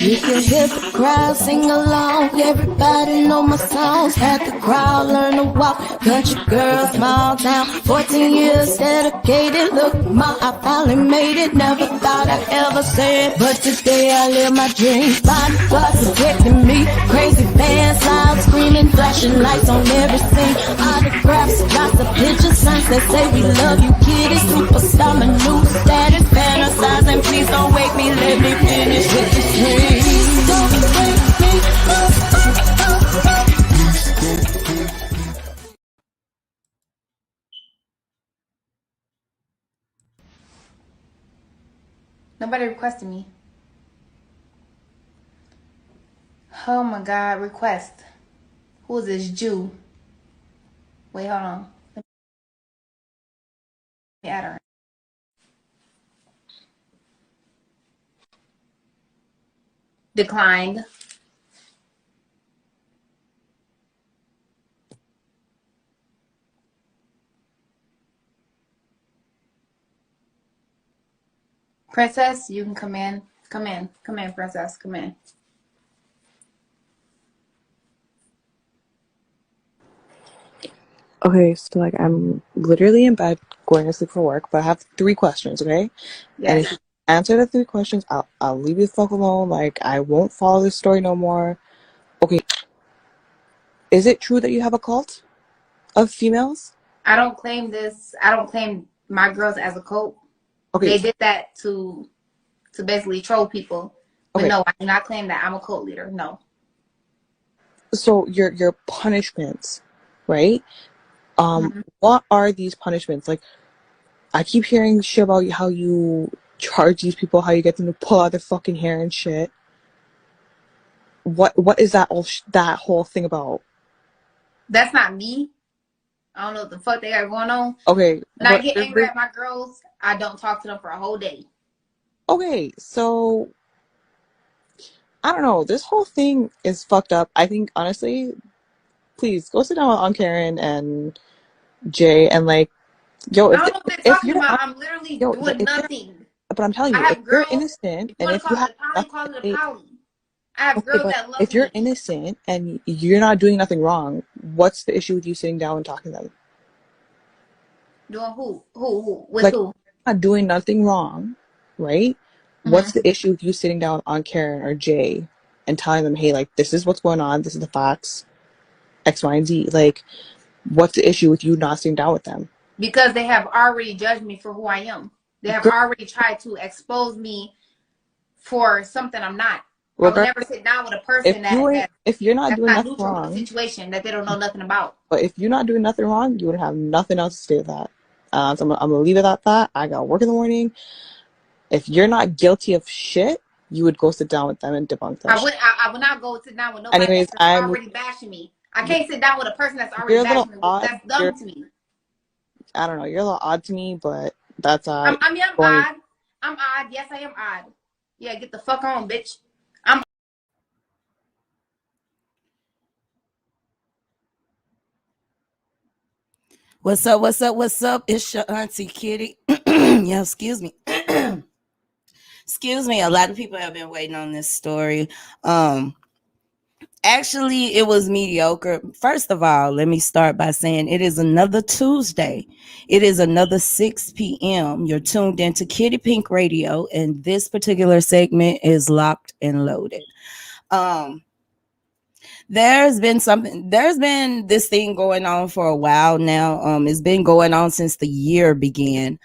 You can hear the crowd sing along. Everybody know my songs. Had the crowd learn to walk. Country girl, small town. 14 years dedicated. Look, ma, I finally made it. Never thought I'd ever say it, but today I live my dreams. Bodyguards protecting me. Crazy fans loud screaming, flashing lights on every scene. Autographs, lots of pictures, signs that say we love you, kitty. Superstar, my new status, fantasizing. Please don't wake me, let me finish with this dream. Don't wake me up. Nobody requested me. Oh my God, request. Who is this Jew? Wait, hold on. Let me add her. Declined. Princess, you can come in. Come in. Come in, princess. Come in. Okay, so like I'm literally in bed going to sleep for work, but I have 3 questions, okay? Yes. And if you answer the 3 questions, I'll leave you the fuck alone. Like I won't follow this story no more. Okay. Is it true that you have a cult of females? I don't claim this. I don't claim my girls as a cult. Okay. They did that to basically troll people. But Okay. no, I do not claim that I'm a cult leader. No. So your punishments, right? What are these punishments? Like I keep hearing shit about how you charge these people, how you get them to pull out their fucking hair and shit. What is that that whole thing about? That's not me. I don't know what the fuck they got going on. Okay. When I get angry at my girls, I don't talk to them for a whole day. Okay, so I don't know. This whole thing is fucked up. I think honestly, please go sit down with Aunt Karen and Jay and like, yo, I don't know what they're talking about. I'm literally doing if nothing. but I'm telling you, I have if you're girls. innocent If you and want if to you call have it a poly, call it a poly. I have okay, girls but that love if you're me. innocent and you're not doing nothing wrong, what's the issue with you sitting down and talking to them? Doing who? With Like, who? not doing nothing wrong, right? What's the issue with you sitting down with Aunt Karen or Jay and telling them, hey, like, this is what's going on, this is the facts, X, Y, and Z. Like, what's the issue with you not sitting down with them? Because they have already judged me for who I am. They have already tried to expose me for something I'm not. I would never sit down with a person if you're not that's doing not nothing neutral wrong, with the situation that they don't know nothing about. But if you're not doing nothing wrong, you would have nothing else to say to that. So I'm gonna leave it at that. I got work in the morning. If you're not guilty of shit, you would go sit down with them and debunk that shit. I would not go sit down with nobody Anyways, that's already bashing me. I can't sit down with a person that's already bashing me. That's dumb to me. I don't know. You're a little odd to me, but that's I'm odd. I'm odd. Yes, I am odd. Yeah, get the fuck on, bitch. What's up? What's up? What's up? It's your auntie Kitty. Yeah, excuse me. Excuse me. A lot of people have been waiting on this story. Actually, it was mediocre. First of all, let me start by saying it is another Tuesday. It is another 6 p.m. You're tuned into Kitty Pink Radio, and this particular segment is locked and loaded. There's been this thing going on for a while now. It's been going on since the year began.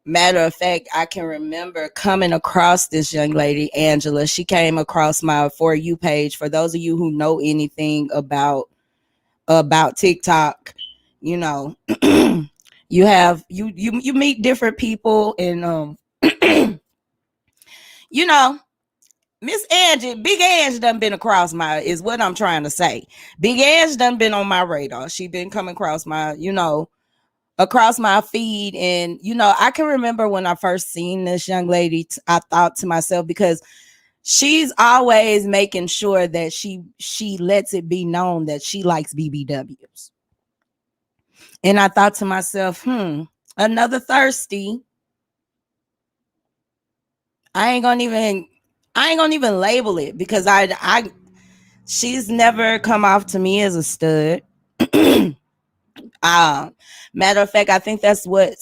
Matter of fact, I can remember coming across this young lady, Angela. She came across my For You page. For those of you who know anything about TikTok, you know, you meet different people, and you know, Miss Angie, Big Angie done been across is what I'm trying to say. Big Angie done been on my radar. She been coming across my, across my feed. And I can remember when I first seen this young lady, I thought to myself, because she's always making sure that she lets it be known that she likes BBWs. And I thought to myself, another thirsty. I ain't gonna even label it, because she's never come off to me as a stud. Matter of fact, I think that's what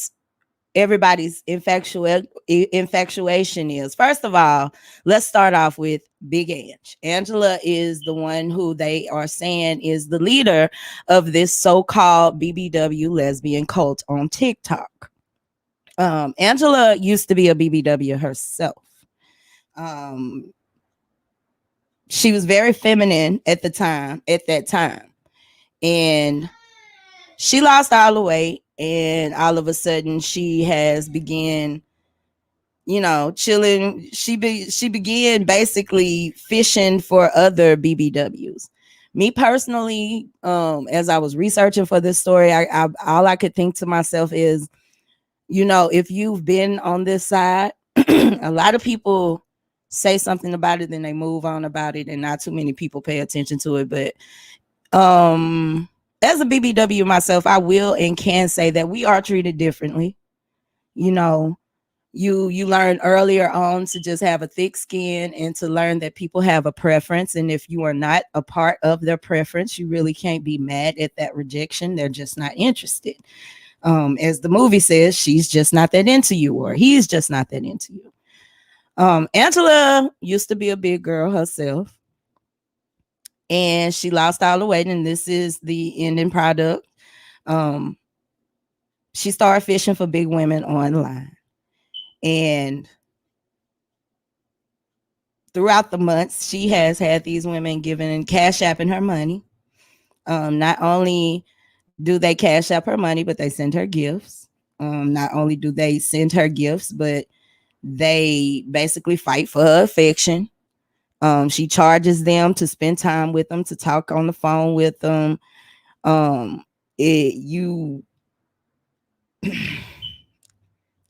everybody's infatuation is. First of all, let's start off with Big Ange. Angela is the one who they are saying is the leader of this so-called BBW lesbian cult on TikTok. Angela used to be a BBW herself. She was very feminine at that time. And she lost all the weight, and all of a sudden she has began chilling. She began basically fishing for other BBWs. Me personally, as I was researching for this story, I all I could think to myself is, if you've been on this side, a lot of people say something about it, then they move on about it, and not too many people pay attention to it. But as a BBW myself, I will and can say that we are treated differently. You learn earlier on to just have a thick skin, and to learn that people have a preference, and if you are not a part of their preference, you really can't be mad at that rejection. They're just not interested. As the movie says, she's just not that into you, or he's just not that into you. Angela used to be a big girl herself, and she lost all the weight, and this is the ending product. She started fishing for big women online, and throughout the months, she has had these women giving Cash Apping her money. Not only do they Cash App her money, but they send her gifts. Not only do they send her gifts, but they basically fight for her affection. She charges them to spend time with them, to talk on the phone with them.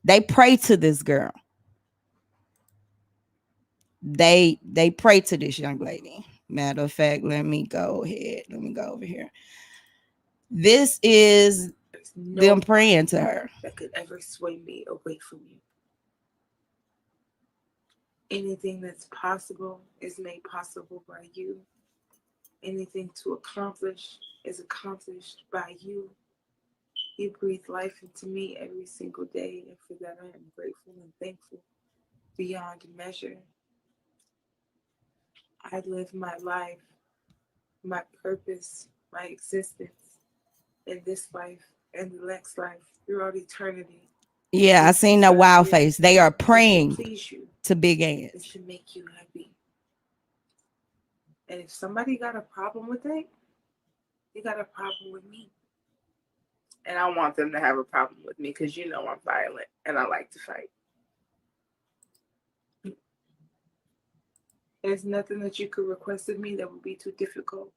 They pray to this girl. They pray to this young lady. Matter of fact, let me go over here. This is them praying to her. That could ever sway me away from you. Anything that's possible is made possible by you. Anything to accomplish is accomplished by you. You breathe life into me every single day, and for that I am grateful and thankful beyond measure. I live my life, my purpose, my existence in this life and the next life throughout eternity. Yeah, I seen that wild face. They are praying to Big Ange. It should make you happy. And if somebody got a problem with it, you got a problem with me. And I want them to have a problem with me, because I'm violent and I like to fight. There's nothing that you could request of me that would be too difficult.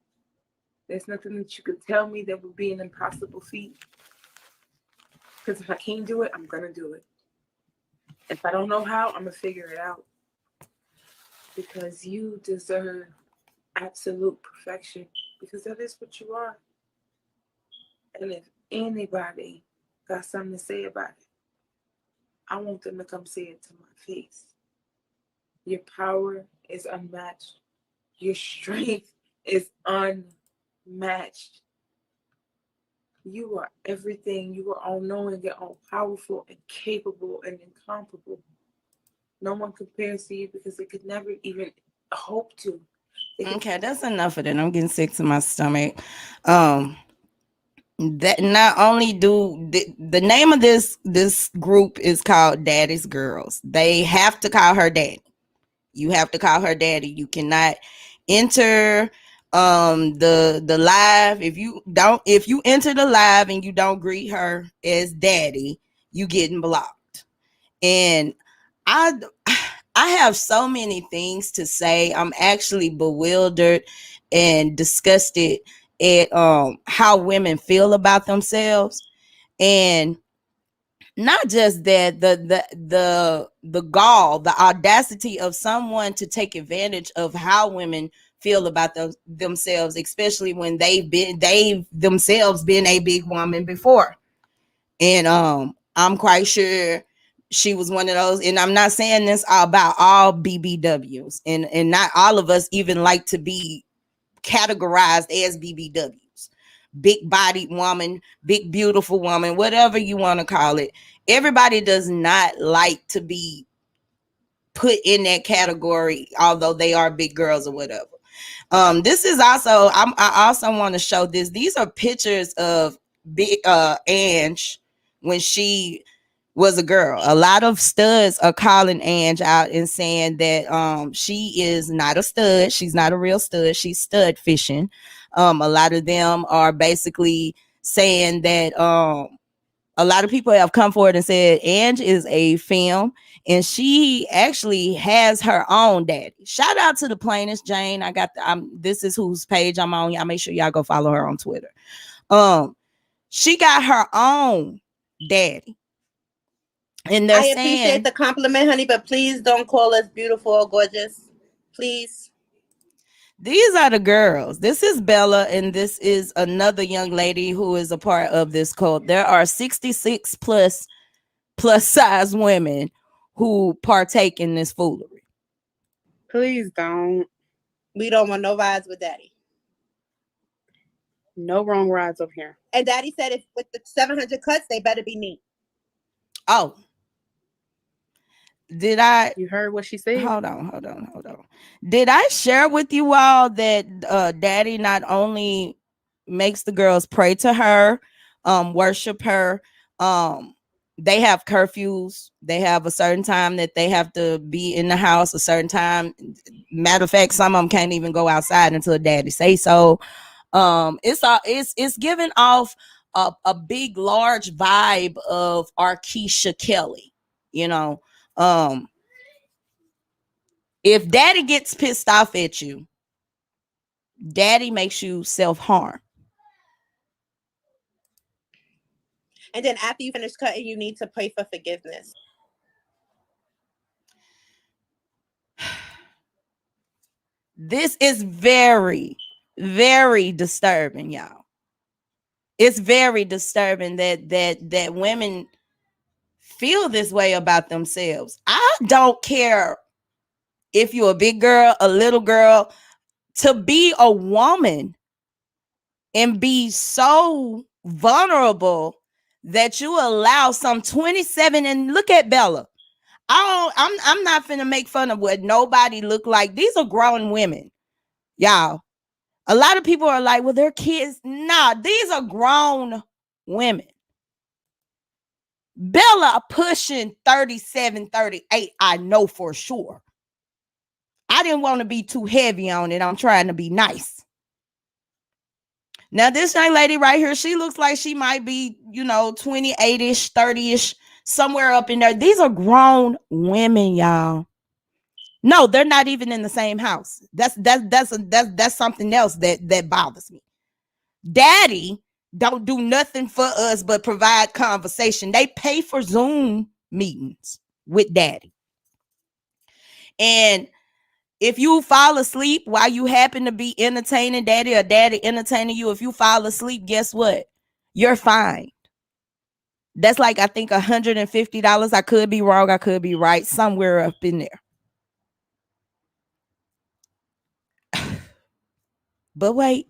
There's nothing that you could tell me that would be an impossible feat. Because if I can't do it, I'm going to do it. If I don't know how, I'm going to figure it out. Because you deserve absolute perfection. Because that is what you are. And if anybody got something to say about it, I want them to come say it to my face. Your power is unmatched. Your strength is unmatched. You are everything. You are all-knowing and all-powerful and capable and incomparable. No one compares to you, because they could never even hope to. Okay, that's enough of that. I'm getting sick to my stomach. That not only do the name of this group is called Daddy's Girls. They have to call her daddy. You have to call her daddy. You cannot enter the live if you enter the live and you don't greet her as daddy, you getting blocked. And I have so many things to say. I'm actually bewildered and disgusted at how women feel about themselves. And not just that, the gall, the audacity of someone to take advantage of how women feel about themselves, especially when they've themselves been a big woman before. And I'm quite sure she was one of those. And I'm not saying this about all BBWs, and not all of us even like to be categorized as BBWs. Big bodied woman, big beautiful woman, whatever you want to call it. Everybody does not like to be put in that category, although they are big girls or whatever. This is also, I also want to show this. These are pictures of big Ange when she was a girl. A lot of studs are calling Ange out and saying that she is not a stud. She's not a real stud. She's stud fishing. A lot of them are basically saying that a lot of people have come forward and said Ange is a femme and she actually has her own daddy. Shout out to the plainest Jane. I got this is whose page I'm on. Y'all make sure y'all go follow her on Twitter. She got her own daddy. And they're I appreciate the compliment, honey, but please don't call us beautiful or gorgeous. Please. These are the girls. This is Bella, and this is another young lady who is a part of this cult. There are 66 plus size women who partake in this foolery. Please don't. We don't want no rides with daddy. No wrong rides up here. And daddy said if with the 700 cuts, they better be neat. Oh. Did I? You heard what she said? Hold on. Did I share with you all that daddy not only makes the girls pray to her, worship her, they have curfews. They have a certain time that they have to be in the house, a certain time. Matter of fact, some of them can't even go outside until daddy say so. It's giving off a big, large vibe of R KESHA KELLY, you know. If daddy gets pissed off at you, daddy makes you self-harm. And then after you finish cutting, you need to pray for forgiveness. This is very, very disturbing, y'all. It's very disturbing that women feel this way about themselves. I don't care if you're a big girl, a little girl, to be a woman and be so vulnerable that you allow some 27, and look at Bella. I'm not finna make fun of what nobody look like. These are grown women, y'all. A lot of people are like, well, they're kids. Nah, these are grown women. Bella pushing 37, 38, I know for sure. I didn't want to be too heavy on it. I'm trying to be nice. Now, this young lady right here, she looks like she might be, 28-ish, 30-ish, somewhere up in there. These are grown women, y'all. No, they're not even in the same house. That's something else that bothers me. Daddy don't do nothing for us but provide conversation. They pay for Zoom meetings with daddy. And if you fall asleep while you happen to be entertaining daddy or daddy entertaining you, if you fall asleep, guess what? You're fine. That's like, I think $150. I could be wrong. I could be right. Somewhere up in there. But wait,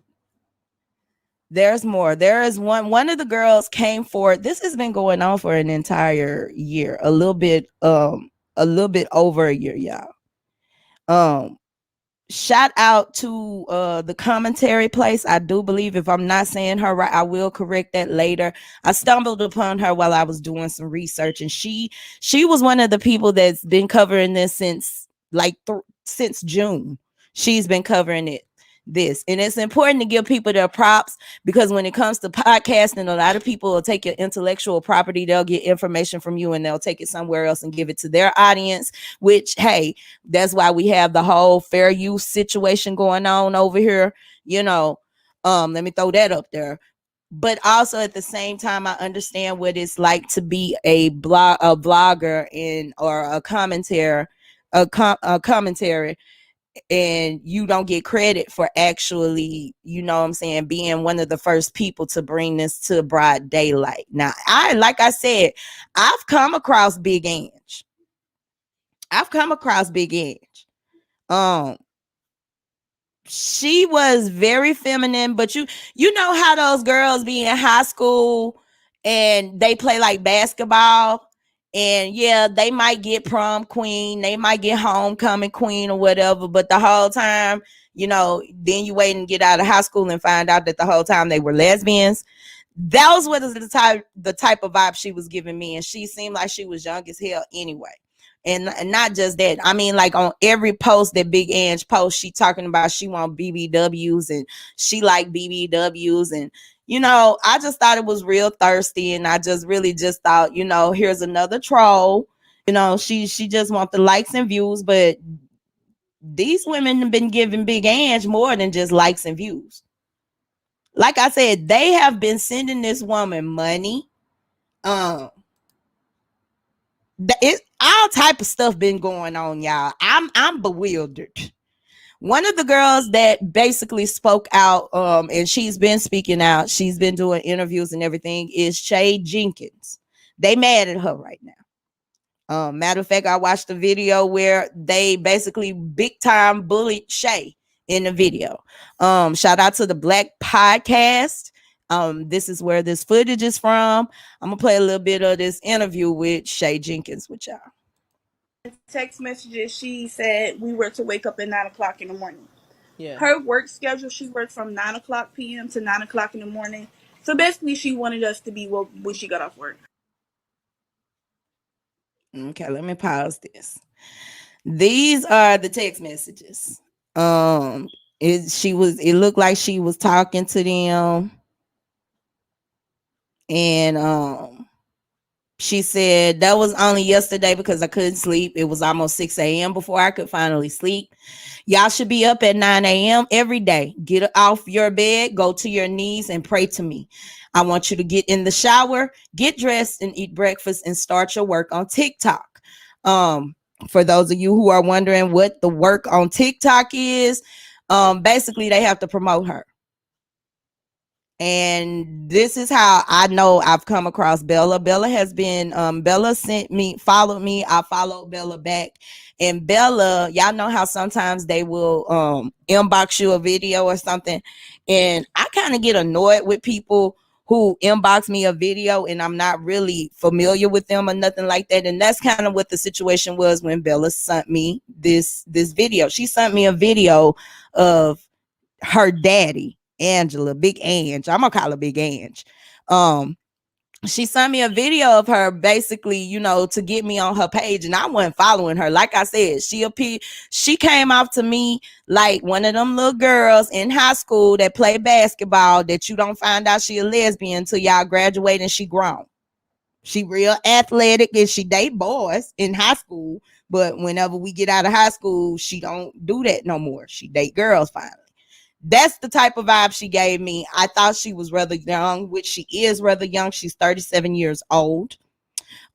there's more. There is one of the girls came forward. This has been going on for an entire year, a little bit over a year, y'all. Shout out to the commentary place. I do believe, if I'm not saying her right, I will correct that later. I stumbled upon her while I was doing some research, and she was one of the people that's been covering this since since June. She's been covering this, and it's important to give people their props, because when it comes to podcasting, a lot of people will take your intellectual property, they'll get information from you and they'll take it somewhere else and give it to their audience, which, hey, that's why we have the whole fair use situation going on over here. Let me throw that up there. but also at the same time, I understand what it's like to be a blogger and or a commentator, a commentary, and you don't get credit for actually, you know what I'm saying, being one of the first people to bring this to broad daylight. Now, like I said, I've come across Big Ange. I've come across Big Ange. She was very feminine, but you know how those girls be in high school and they play like basketball, and yeah, they might get prom queen, they might get homecoming queen or whatever, but the whole time, you know, then you wait and get out of high school and find out that the whole time they were lesbians. That was what the type of vibe she was giving me, and she seemed like she was young as hell anyway. And not just that, I mean, like on every post that Big Ange posts, she talking about she want BBWs and she like BBWs, and you know, I just thought it was real thirsty, and I just really just thought, you know, here's another troll. You know, she just want the likes and views, but these women have been giving Big Ange more than just likes and views. Like I said, they have been sending this woman money. It all type of stuff been going on, y'all. I'm bewildered. One of the girls that basically spoke out, and she's been speaking out, she's been doing interviews and everything, is Shay Jenkins. They mad at her right now. Matter of fact, I watched a video where they basically big time bullied Shay in the video. Shout out to the Black Podcast. This is where this footage is from. I'm gonna play a little bit of this interview with Shay Jenkins with y'all. Text messages, she said we were to wake up at 9 o'clock in the morning. Yeah. Her work schedule, she worked from 9 o'clock p.m. to 9 o'clock in the morning. So basically, she wanted us to be woke when she got off work. Okay, let me pause this. These are the text messages. It looked like she was talking to them, and she said that was only yesterday because I couldn't sleep. It was almost 6 a.m. before I could finally sleep. Y'all should be up at 9 a.m. every day. Get off your bed, go to your knees, and pray to me. I want you to get in the shower, get dressed, and eat breakfast, and start your work on TikTok. For those of you who are wondering what the work on TikTok is, basically they have to promote her. And this is how I know I've come across Bella. Bella has been, Bella followed me. I followed Bella back. And Bella, y'all know how sometimes they will inbox you a video or something. And I kind of get annoyed with people who inbox me a video and I'm not really familiar with them or nothing like that. And that's kind of what the situation was when Bella sent me this video. She sent me a video of her daddy, Angela, Big Ange. I'm gonna call her Big Ange. She sent me a video of her basically, you know, to get me on her page, and I wasn't following her. Like I said, she came off to me like one of them little girls in high school that play basketball that you don't find out she a lesbian until y'all graduate and she grown. She real athletic and she date boys in high school, but whenever we get out of high school, she don't do that no more. She date girls finally. That's the type of vibe she gave me. I thought she was rather young, which she is rather young. She's 37 years old.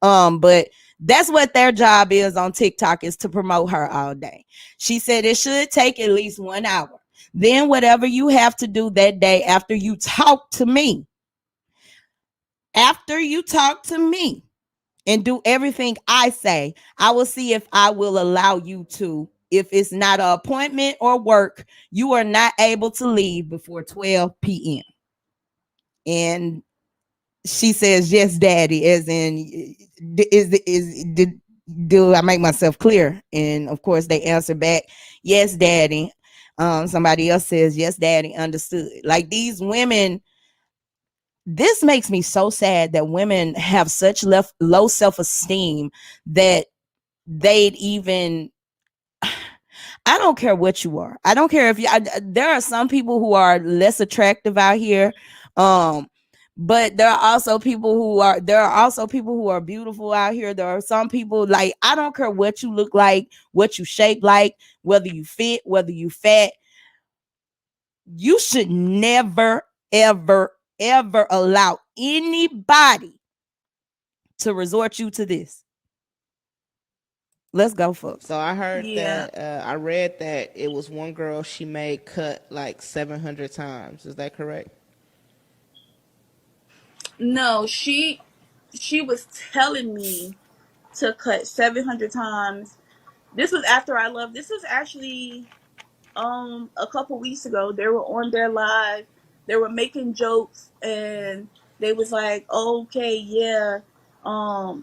But that's what their job is on TikTok, is to promote her all day. She said it should take at least 1 hour. Then whatever you have to do that day after you talk to me, and do everything I say, I will see if I will allow you to. If it's not an appointment or work, you are not able to leave before 12 p.m. And she says, yes, daddy, as in, do I make myself clear? And of course they answer back, yes, daddy. Somebody else says, yes, daddy, understood. Like, these women, this makes me so sad that women have such low self-esteem that they'd even, I don't care what you are. I don't care if there are some people who are less attractive out here. But there are also people who are beautiful out here. There are some people, like, I don't care what you look like, what you shape like, whether you fit, whether you fat. You should never, ever, ever allow anybody to resort you to this? Let's go, folks. So I heard Yeah. that I read that it was one girl she made cut like 700 times. Is that correct? No, she was telling me to cut 700 times. This was after I left. This was actually a couple weeks ago. They were on their live. They were making jokes and they was like, okay, yeah,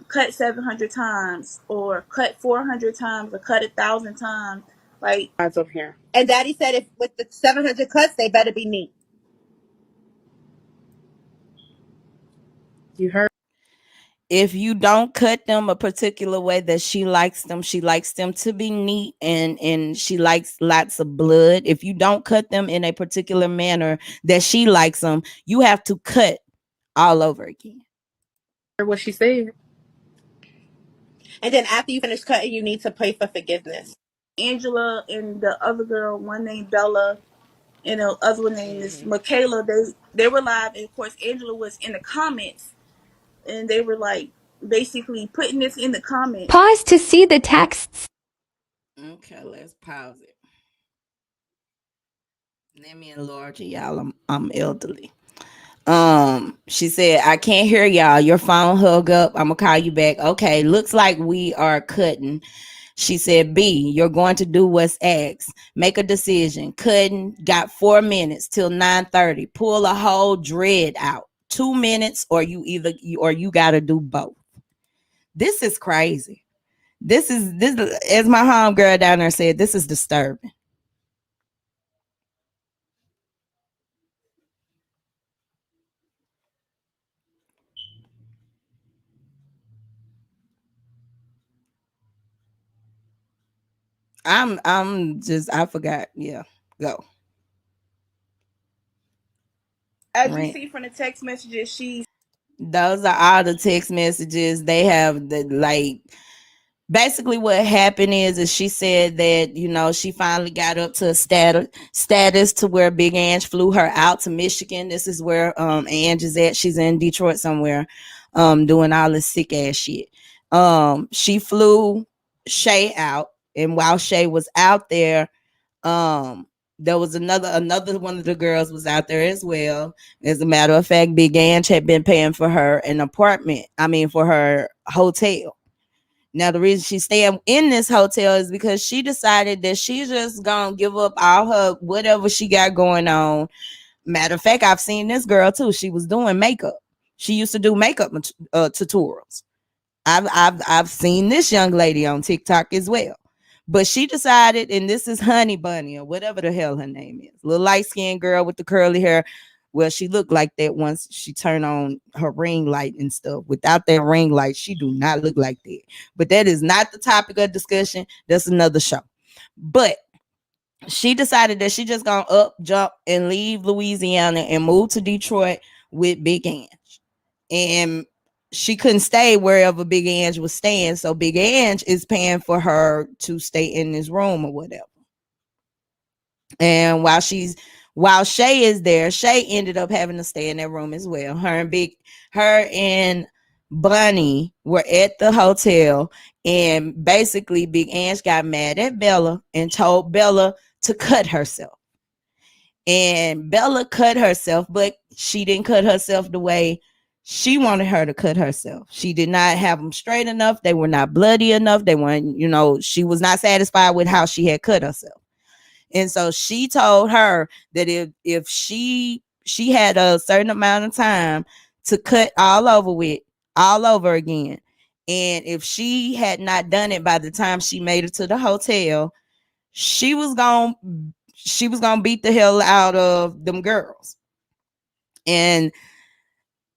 cut 700 times or cut 400 times or cut 1,000 times. Like, Rides up here. And Daddy said if with the 700 cuts, they better be neat. You heard? If you don't cut them a particular way that she likes them to be neat, and she likes lots of blood. If you don't cut them in a particular manner that she likes them, you have to cut all over again. Heard what she said. And then after you finish cutting, you need to pray for forgiveness. Angela and the other girl, one named Bella, and the other one name is Michaela. They were live, and of course Angela was in the comments, and they were like basically putting this in the comments. Pause to see the texts. Okay, let's pause it. Let me enlarge it, y'all. I'm elderly. She said, I can't hear y'all. Your phone hung up. I'm gonna call you back. Okay, looks like we are cutting. She said, B, you're going to do what's asked. Make a decision. Cutting, got 4 minutes till 9:30. Pull a whole dread out. 2 minutes, or you gotta do both. This is crazy. This as my homegirl down there said, this is disturbing. I forgot. Yeah, go. As you Right. see from the text messages, Those are all the text messages. They have the basically what happened is she said that, she finally got up to a status to where Big Ange flew her out to Michigan. This is where Ange is at. She's in Detroit somewhere, doing all this sick ass shit. She flew Shay out, and while Shay was out there, there was another one of the girls was out there as well. As a matter of fact, Big Ange had been paying for her an apartment. I mean, for her hotel. Now, the reason she's staying in this hotel is because she decided that she's just gonna give up all her whatever she got going on. Matter of fact, I've seen this girl too. She was doing makeup. She used to do makeup tutorials. I've seen this young lady on TikTok as well. But she decided, and this is Honey Bunny or whatever the hell her name is, little light skinned girl with the curly hair. Well, she looked like that once she turned on her ring light and stuff. Without that ring light, she do not look like that. But that is not the topic of discussion. That's another show. But she decided that she just gonna up, jump, and leave Louisiana and move to Detroit with Big Ange. And she couldn't stay wherever Big Ange was staying. So Big Ange is paying for her to stay in this room or whatever. And while Shay is there, Shay ended up having to stay in that room as well. Her and Bunny were at the hotel, and basically Big Ange got mad at Bella and told Bella to cut herself. And Bella cut herself, but she didn't cut herself the way she wanted her to cut herself. She did not have them straight enough. They were not bloody enough. They weren't, she was not satisfied with how she had cut herself. And so she told her that if she had a certain amount of time to cut all over again. And if she had not done it by the time she made it to the hotel, she was gonna beat the hell out of them girls. And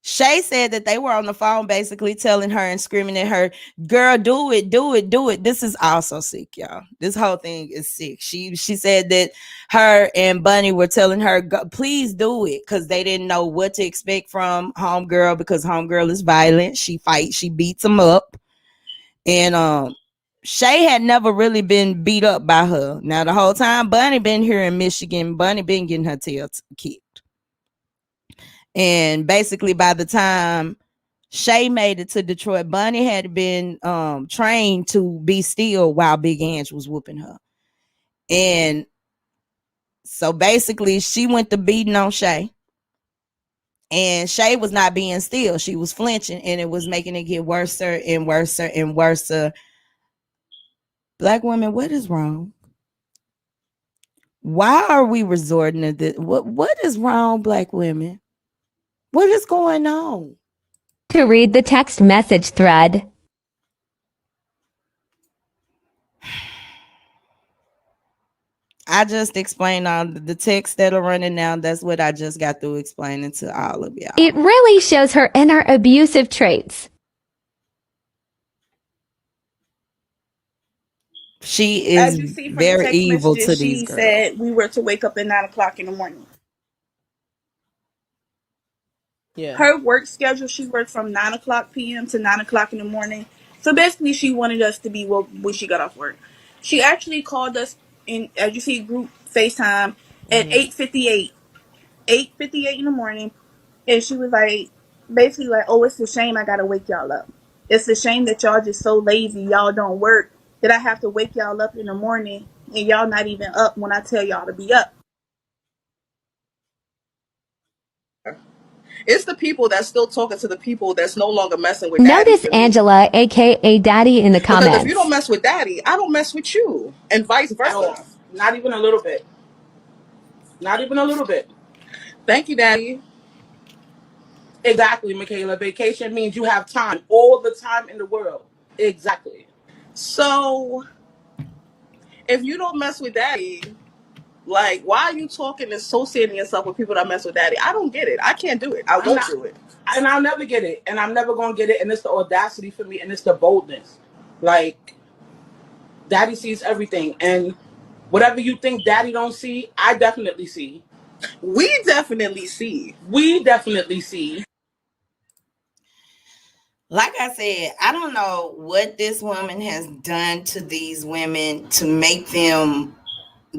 Shay said that they were on the phone basically telling her and screaming at her, girl, do it, do it, do it. This is also sick, y'all. This whole thing is sick. She said that her and Bunny were telling her, please do it, because they didn't know what to expect from Homegirl, because Homegirl is violent. She fights, she beats them up. And Shay had never really been beat up by her. Now, the whole time Bunny been here in Michigan, Bunny been getting her tail kicked. And basically by the time Shay made it to Detroit, Bunny had been trained to be still while Big Ange was whooping her. And so basically she went to beating on Shay. And Shay was not being still. She was flinching, and it was making it get worse and worse and worse. Black women, what is wrong? Why are we resorting to this? What is wrong, Black women? What is going on? To read the text message thread. I just explained all the texts that are running now. That's what I just got through explaining to all of y'all. It really shows her inner abusive traits. She As is you see from the very text evil messages, to she these girls. said we were to wake up at 9 o'clock in the morning. Yeah. Her work schedule, she worked from 9 o'clock p.m. to 9 o'clock in the morning. So basically, she wanted us to be woke when she got off work. She actually called us in, as you see, group FaceTime at 8:58. 8:58 in the morning. And she was like, basically like, oh, it's a shame I gotta wake y'all up. It's a shame that y'all just so lazy, y'all don't work, that I have to wake y'all up in the morning and y'all not even up when I tell y'all to be up. It's the people that's still talking to the people that's no longer messing with Notice daddy. Angela, aka Daddy, in the comments. Because if you don't mess with daddy, I don't mess with you, and vice versa. Not even a little bit. Not even a little bit. Thank you, daddy. Exactly, Michaela. Vacation means you have time, all the time in the world. Exactly. So if you don't mess with daddy, like, why are you talking and associating yourself with people that mess with daddy? I don't get it. I can't do it. I won't do it. And I'll never get it. And I'm never going to get it. And it's the audacity for me. And it's the boldness. Like, daddy sees everything. And whatever you think daddy don't see, I definitely see. We definitely see. We definitely see. Like I said, I don't know what this woman has done to these women to make them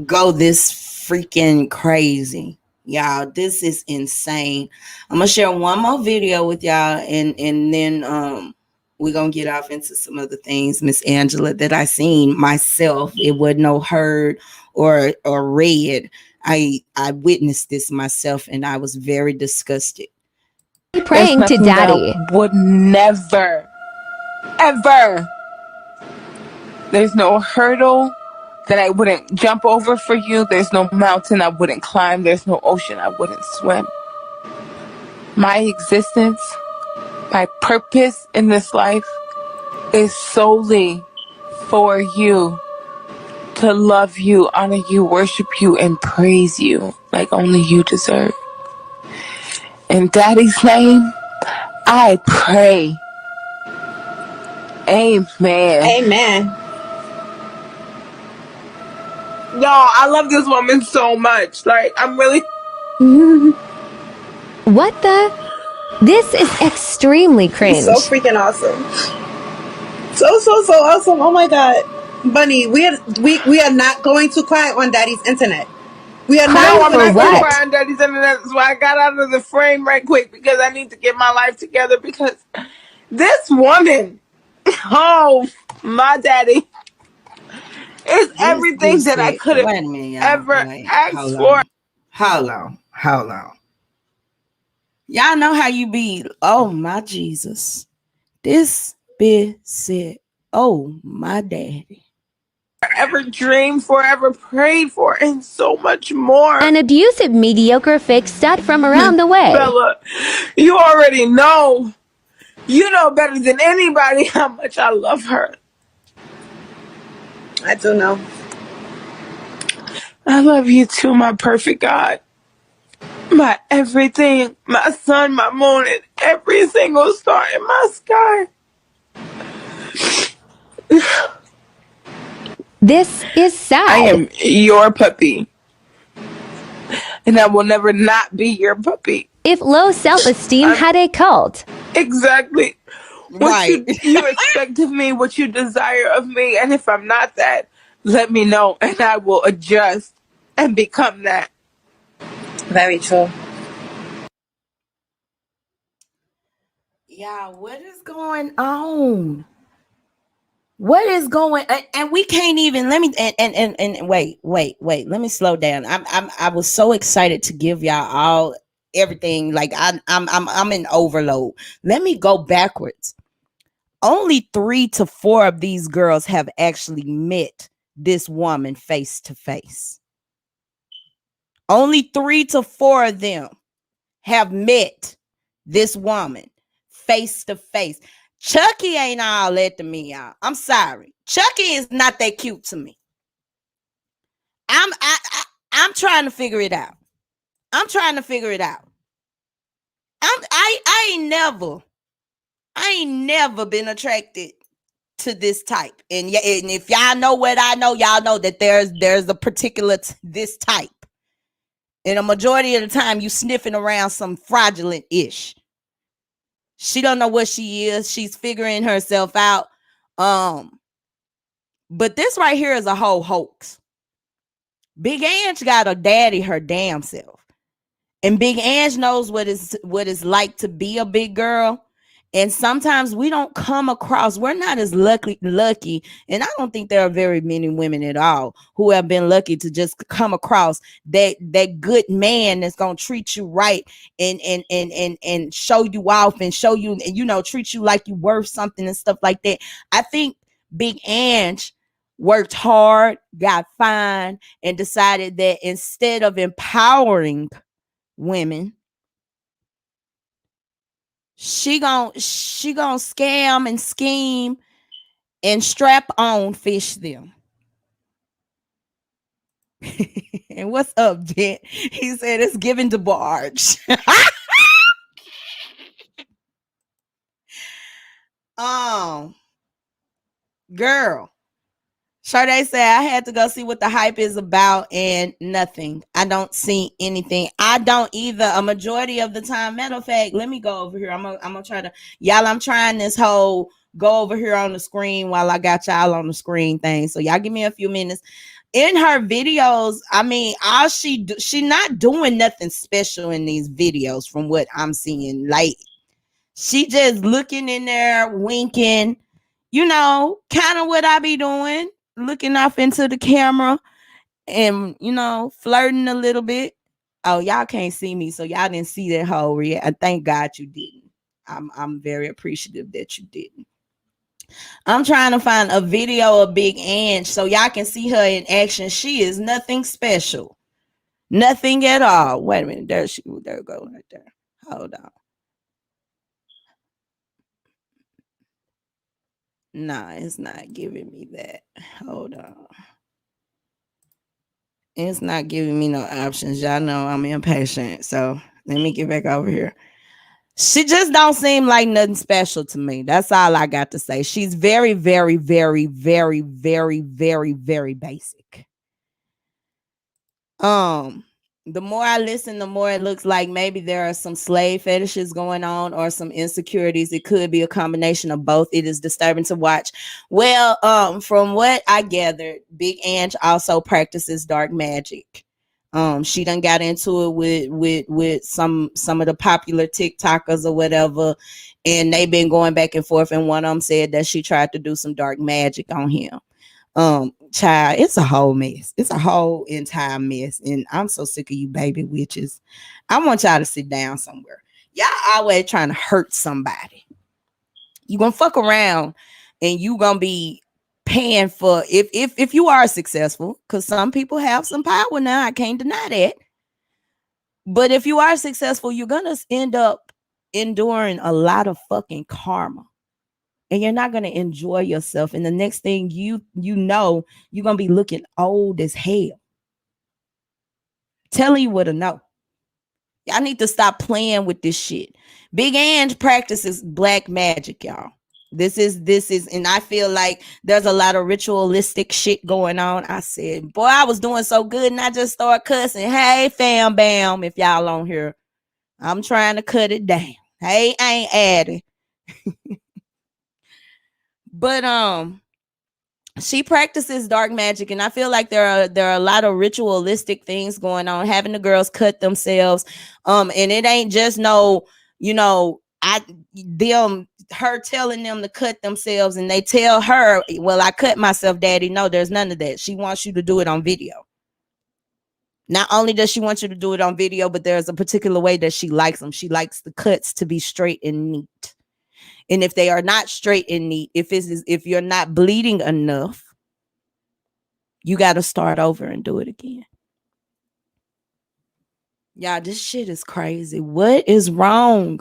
go this freaking crazy. Y'all, this is insane. I'm gonna share one more video with y'all, and then we're gonna get off into some other things, Miss Angela, that I seen myself. It wasn't no heard or read. I witnessed this myself, and I was very disgusted. Praying to Daddy. Would never, ever. There's no hurdle that I wouldn't jump over for you. There's no mountain I wouldn't climb. There's no ocean I wouldn't swim. My existence, my purpose in this life is solely for you, to love you, honor you, worship you, and praise you like only you deserve. In Daddy's name, I pray. Amen. Amen. No, I love this woman so much. Like, I'm really... What the? This is extremely cringe. So freaking awesome. So awesome. Oh my God. Bunny, we are not going to cry on Daddy's internet. We are Cry not. I'm for not going to what? cry on Daddy's internet. So I got out of the frame right quick because I need to get my life together, because this woman, oh, my daddy, is everything that I could have ever asked for. Hold on. Y'all know how you be. Oh my Jesus. This bitch said, oh my daddy. Ever dreamed for, ever prayed for, and so much more. An abusive, mediocre, fake stud from around the way. Bella, you already know. You know better than anybody how much I love her. I do know. I love you too, my perfect God. My everything, my sun, my moon, and every single star in my sky. This is sad. I am your puppy. And I will never not be your puppy. If low self-esteem had a cult. Exactly. Right. What you expect of me, what you desire of me. And if I'm not that, let me know and I will adjust and become that. Very true. Yeah, what is going on? What is going, and we can't even, let me and wait, let me slow down. I was so excited to give y'all all everything. Like I'm in overload. Let me go backwards. Only 3 to 4 of these girls have actually met this woman face to face. Only 3 to 4 of them have met this woman face to face. Chucky ain't all that to me, y'all. I'm sorry. Chucky is not that cute to me. I'm trying to figure it out. I'm trying to figure it out. I ain't never been attracted to this type. And yeah, and if y'all know what I know, y'all know that there's a particular this type. And a majority of the time you sniffing around some fraudulent ish. She don't know what she is. She's figuring herself out. But this right here is a whole hoax. Big Ange got a daddy her damn self. And Big Ange knows what it's like to be a big girl. And sometimes we don't come across, we're not as lucky. And I don't think there are very many women at all who have been lucky to just come across that good man that's gonna treat you right and show you off and show you, and you know, treat you like you worth something and stuff like that. I think Big Ange worked hard, got fine, and decided that instead of empowering women, she gon' scam and scheme and strap on fish them. And what's up, Jen? He said it's given to barge. Girl, Sade said I had to go see what the hype is about, and nothing. I don't see anything. I don't either. A majority of the time. Matter of fact, let me go over here. I'm gonna try to, y'all. I'm trying this whole go over here on the screen while I got y'all on the screen thing. So y'all give me a few minutes. In her videos, I mean, all she not doing nothing special in these videos from what I'm seeing. Like, she just looking in there, winking, you know, kind of what I be doing, looking off into the camera and, you know, flirting a little bit. Oh, y'all can't see me, so y'all didn't see that whole react. Thank God you didn't. I'm very appreciative that you didn't. I'm trying to find a video of Big Ange so y'all can see her in action. She is nothing special. Nothing at all. Wait a minute. There it goes right there. Hold on. Nah, it's not giving me that. Hold on. It's not giving me no options. Y'all know I'm impatient. So let me get back over here. She just don't seem like nothing special to me. That's all I got to say. She's very, very, very, very, very, very, very basic. The more I listen, the more it looks like maybe there are some slave fetishes going on or some insecurities. It could be a combination of both. It is disturbing to watch. Well, from what I gathered, Big Ange also practices dark magic. She done got into it with some of the popular TikTokers or whatever, and they've been going back and forth. And one of them said that she tried to do some dark magic on him. Child, it's a whole mess. It's a whole entire mess. And I'm so sick of you baby witches. I want y'all to sit down somewhere. Y'all always trying to hurt somebody. You gonna fuck around and you gonna be paying for, if you are successful, because some people have some power now. I can't deny that. But if you are successful, you're gonna end up enduring a lot of fucking karma. And you're not going to enjoy yourself. And the next thing you know, you're going to be looking old as hell. Telling you what to know. Y'all need to stop playing with this shit. Big Ange practices black magic, y'all. This is, and I feel like there's a lot of ritualistic shit going on. I said, boy, I was doing so good and I just started cussing. Hey, fam bam, if y'all on here. I'm trying to cut it down. Hey, I ain't adding. But she practices dark magic, and I feel like there are a lot of ritualistic things going on, having the girls cut themselves. And it ain't just no, you know, her telling them to cut themselves, and they tell her, well, I cut myself, daddy. No, there's none of that. She wants you to do it on video. Not only does she want you to do it on video, but there's a particular way that she likes them. She likes the cuts to be straight and neat. And if they are not straight and neat, if you're not bleeding enough, you got to start over and do it again. Y'all, this shit is crazy. What is wrong,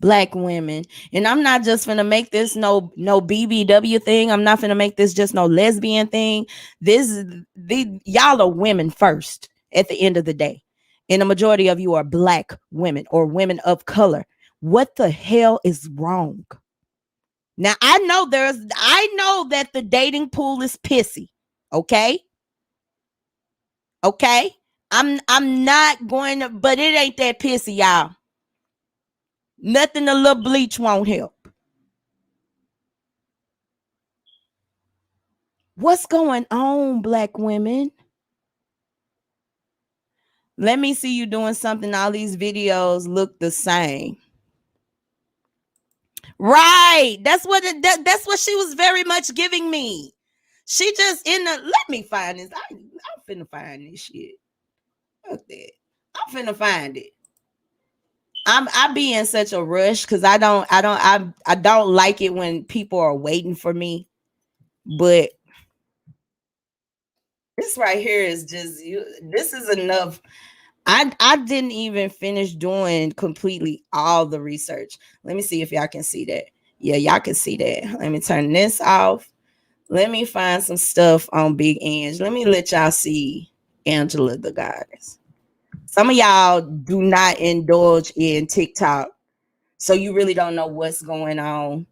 Black women? And I'm not just gonna make this no BBW thing. I'm not gonna make this just no lesbian thing. Y'all are women first at the end of the day. And the majority of you are Black women or women of color. What the hell is wrong? Now, I know that the dating pool is pissy. Okay? Okay? I'm not going to, but it ain't that pissy, y'all. Nothing a little bleach won't help. What's going on, Black women? Let me see you doing something. All these videos look the same. Right. That's what she was very much giving me. She just let me find this. I'm finna find this shit. Fuck that. I'm finna find it. I be in such a rush because I don't like it when people are waiting for me. But this right here is just this is enough. I didn't even finish doing completely all the research. Let me see if y'all can see that. Yeah, y'all can see that. Let me turn this off. Let me find some stuff on Big Ange. Let me let y'all see Angela the Goddess. Some of y'all do not indulge in TikTok, so you really don't know what's going on.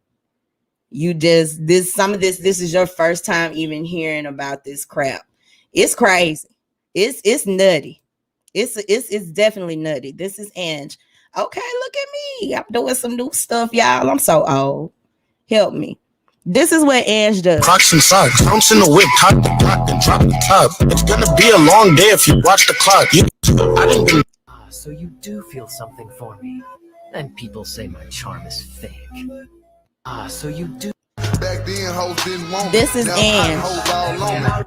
You just this is your first time even hearing about this crap. It's crazy. It's nutty. It's definitely nutty. This is Ange. Okay, look at me. I'm doing some new stuff, y'all. I'm so old. Help me. This is what Ange does. Crocs and socks, bounce in the whip, cock the block, and drop the top. It's gonna be a long day if you watch the clock. I didn't been. So you do feel something for me, and people say my charm is fake. So you do. Back then, hoes didn't want me. This is Ange.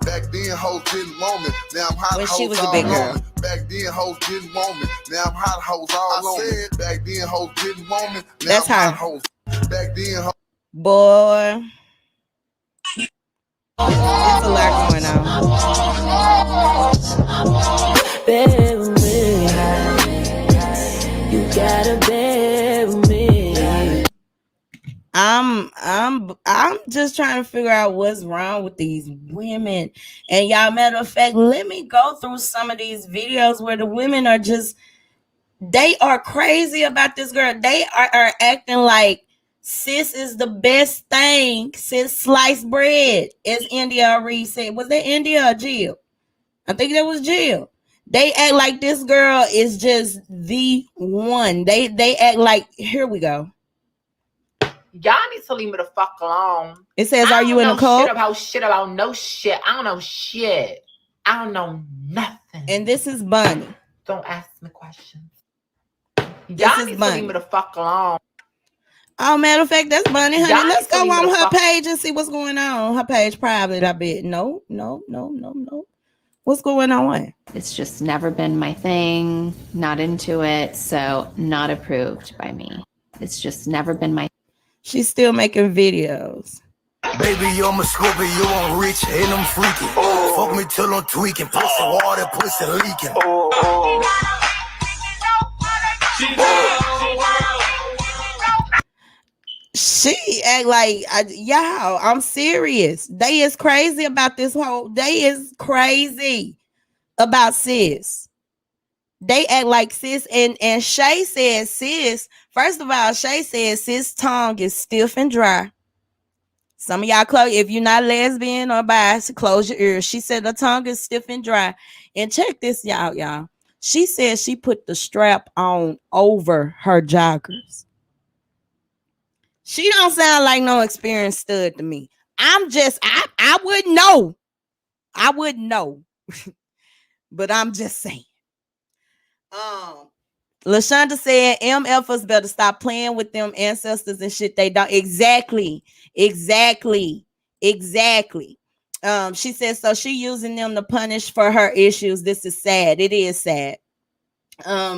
Back then, hoes didn't want me. Now I'm hot. When she was a big girl. Back then, hoes didn't want me. Now I'm hot hoes all on me. Back then, hoes didn't want me. Now That's I'm her. hot hoes. Back then, hoes. Boy, it's a lot going on. Bear with me. You gotta bear with me. I'm just trying to figure out what's wrong with these women. And y'all, matter of fact, let me go through some of these videos where the women are just, they are crazy about this girl. They are acting like sis is the best thing since sliced bread, as India Reed said. Was that India or Jill? I think that was Jill. They act like this girl is just the one. They act like, here we go. Y'all need to leave me the fuck alone. It says, are you in a cult? Shit about no shit. I don't know shit. I don't know nothing. And this is Bunny. Don't ask me questions. This Y'all is need Bunny. to leave me the fuck alone. Oh, matter of fact, that's Bunny, honey. Y'all Let's need to go leave me on the her fuck- page and see what's going on. Her page private, I bet. No. What's going on? It's just never been my thing, not into it, so not approved by me. It's just never been my. She's still making videos. Baby, I'm a scorpion, you on rich, and I'm freaking. Fuck me till I'm tweaking, pussy water, pussy leaking. She act like, y'all, I'm serious. They is crazy about this whole, they is crazy about sis. They act like sis, and Shay says sis, first of all, Shay says sis tongue is stiff and dry. Some of y'all close, if you're not lesbian or bi, close your ears. She said the tongue is stiff and dry. And check this out, y'all. She said she put the strap on over her joggers. She don't sound like no experienced stud to me. I wouldn't know. I wouldn't know. But I'm just saying. LaShonda said MFers better stop playing with them ancestors and shit they don't. Exactly. She said so she using them to punish for her issues. This is sad. It is sad.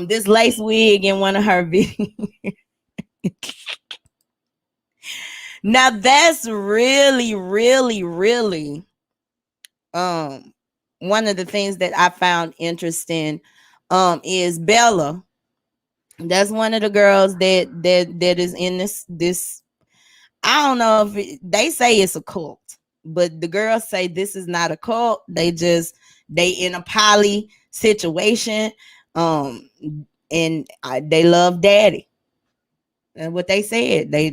This lace wig in one of her videos. Now that's really one of the things that I found interesting is Bella. That's one of the girls that is in this. I don't know if they say it's a cult, but the girls say this is not a cult. They in a poly situation, and they love daddy. And what they said, they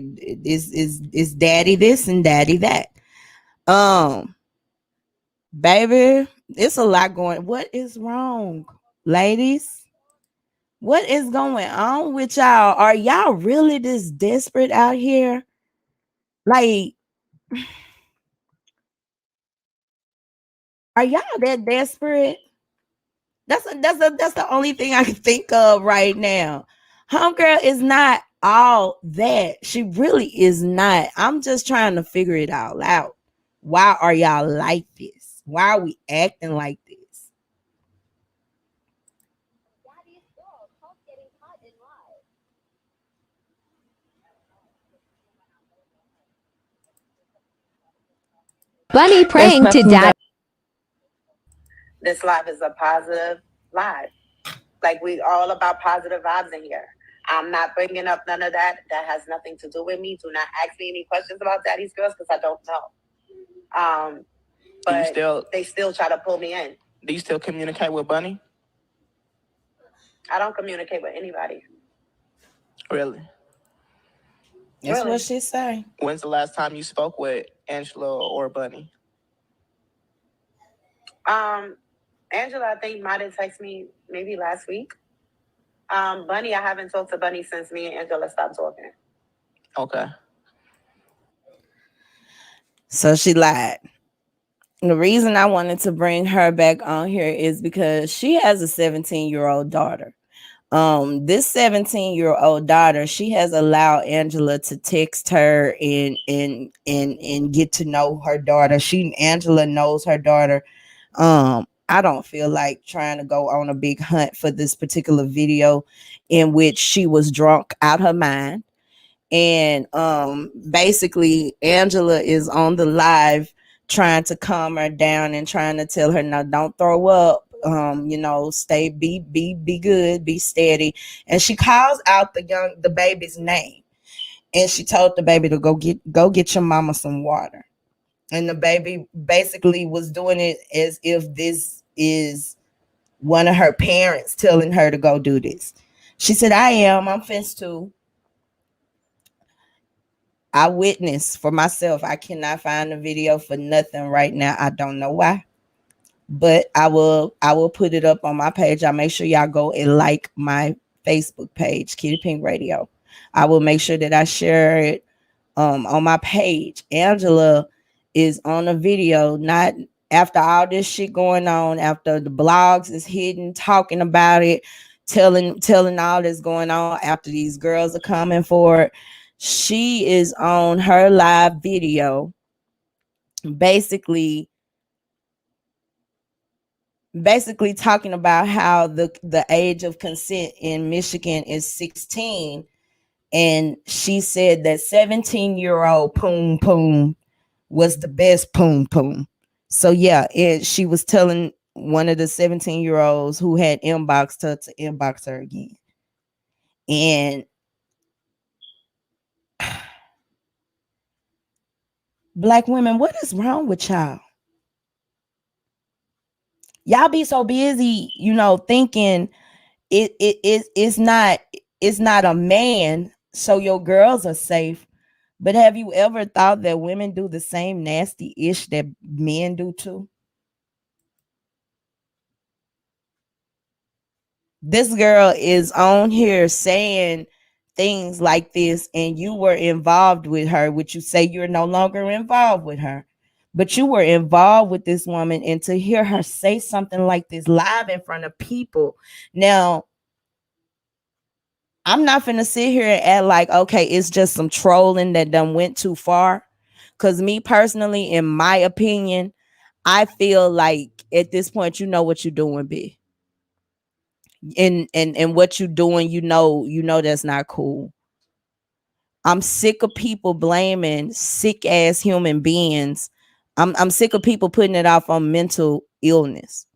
is daddy this and daddy that. Baby, it's a lot going. What is wrong, ladies? What is going on with y'all? Are y'all really this desperate out here? Like, are y'all that desperate? That's the only thing I can think of right now. Homegirl is not all that. She really is not. I'm just trying to figure it all out. Why are y'all like this? Why are we acting like this? Bunny praying to dad. This live is a positive live. Like, we all about positive vibes in here. I'm not bringing up none of that. That has nothing to do with me. Do not ask me any questions about Daddy's Girls because I don't know. But they still try to pull me in. Do you still communicate with Bunny? I don't communicate with anybody. Really? That's what she say. When's the last time you spoke with Angela or Bunny? Angela, I think, might have texted me maybe last week. Bunny, I haven't talked to Bunny since me and Angela stopped talking. Okay. So she lied. The reason I wanted to bring her back on here is because she has a 17-year-old daughter. This 17-year-old daughter, she has allowed Angela to text her and get to know her daughter. Angela knows her daughter. I don't feel like trying to go on a big hunt for this particular video in which she was drunk out her mind. And basically Angela is on the live trying to calm her down and trying to tell her, no, don't throw up. Stay, be good, be steady. And she calls out the baby's name. And she told the baby to go get your mama some water. And the baby basically was doing it as if this is one of her parents telling her to go do this. She said, I'm fenced too. I witnessed for myself. I cannot find the video for nothing right now. I don't know why. But I will put it up on my page. I'll make sure y'all go and like my Facebook page, Kitty Pink Radio. I will make sure that I share it on my page. Angela is on a video, not after all this shit going on, after the blogs is hidden, talking about it, telling all this going on, after these girls are coming for it. She is on her live video basically talking about how the age of consent in Michigan is 16, and she said that 17-year-old poom poom was the best poom poom. So yeah, she was telling one of the 17-year-olds who had inboxed her to inbox her again. And Black women, what is wrong with y'all? Y'all be so busy, thinking it's not a man, so your girls are safe. But have you ever thought that women do the same nasty ish that men do too? This girl is on here saying things like this, and you were involved with her, which you say you're no longer involved with her. But you were involved with this woman, and to hear her say something like this live in front of people. Now, I'm not finna sit here and act like, okay, it's just some trolling that done went too far. Cause me personally, in my opinion, I feel like at this point, you know what you're doing, B. And what you're doing, you know that's not cool. I'm sick of people blaming sick ass human beings. I'm sick of people putting it off on mental illness.